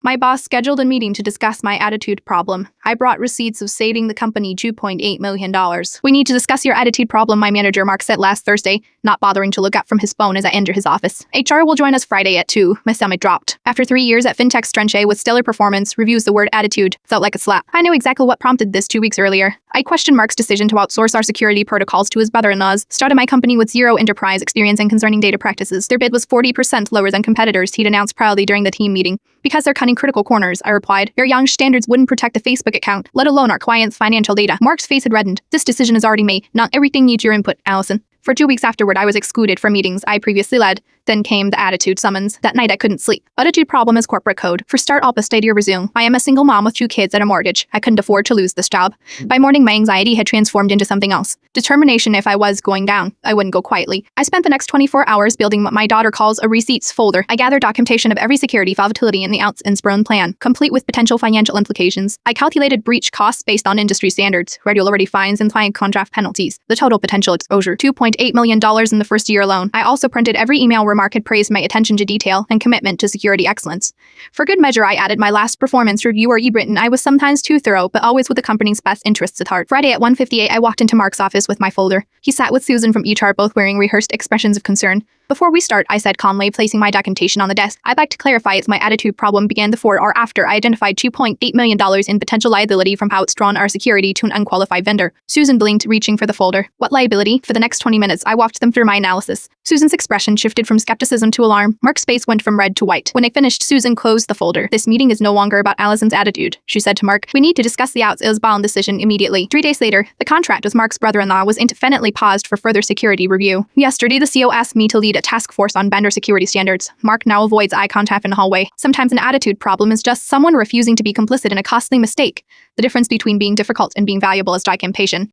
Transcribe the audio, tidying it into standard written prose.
My boss scheduled a meeting to discuss my attitude problem. I brought receipts of saving the company $2.8 million. We need to discuss your attitude problem, my manager Mark said last Thursday, not bothering to look up from his phone as I enter his office. HR will join us Friday at 2. My stomach dropped. After 3 years at FinTech Strenche with stellar performance, reviews the word attitude felt like a slap. I knew exactly what prompted this 2 weeks earlier. I questioned Mark's decision to outsource our security protocols to his brother-in-law's, started my company with zero enterprise experience and concerning data practices. Their bid was 40% lower than competitors, he'd announced proudly during the team meeting. Because they're cutting critical corners, I replied. Your young standards wouldn't protect a Facebook account, let alone our clients' financial data. Mark's face had reddened. This decision is already made. Not everything needs your input, Allison. For 2 weeks afterward, I was excluded from meetings I previously led. Then came the attitude summons. That night, I couldn't sleep. Attitude problem is corporate code. For start, I'll stadia resume. I am a single mom with 2 kids and a mortgage. I couldn't afford to lose this job. By morning, my anxiety had transformed into something else. Determination. If I was going down, I wouldn't go quietly. I spent the next 24 hours building what my daughter calls a receipts folder. I gathered documentation of every security volatility in the Outs and Sprone plan, complete with potential financial implications. I calculated breach costs based on industry standards, regularity fines, and client contract penalties. The total potential exposure, $2.8 million in the first year alone. I also printed every email where Mark had praised my attention to detail and commitment to security excellence. For good measure, I added my last performance review or e-Britain. I was sometimes too thorough, but always with the company's best interests at heart. Friday at 1:58, I walked into Mark's office with my folder. He sat with Susan from HR, both wearing rehearsed expressions of concern. Before we start, I said calmly, placing my documentation on the desk. I'd like to clarify it's my attitude problem began before or after I identified $2.8 million in potential liability from how it's drawn our security to an unqualified vendor. Susan blinked, reaching for the folder. What liability? For the next 20 minutes, I walked them through my analysis. Susan's expression shifted from skepticism to alarm. Mark's face went from red to white. When I finished, Susan closed the folder. This meeting is no longer about Allison's attitude, she said to Mark. We need to discuss the Outs-Isbon decision immediately. 3 days later, the contract with Mark's brother-in-law was indefinitely paused for further security review. Yesterday, the CEO asked me to lead a task force on vendor security standards. Mark now avoids eye contact in the hallway. Sometimes an attitude problem is just someone refusing to be complicit in a costly mistake. The difference between being difficult and being valuable is documentation.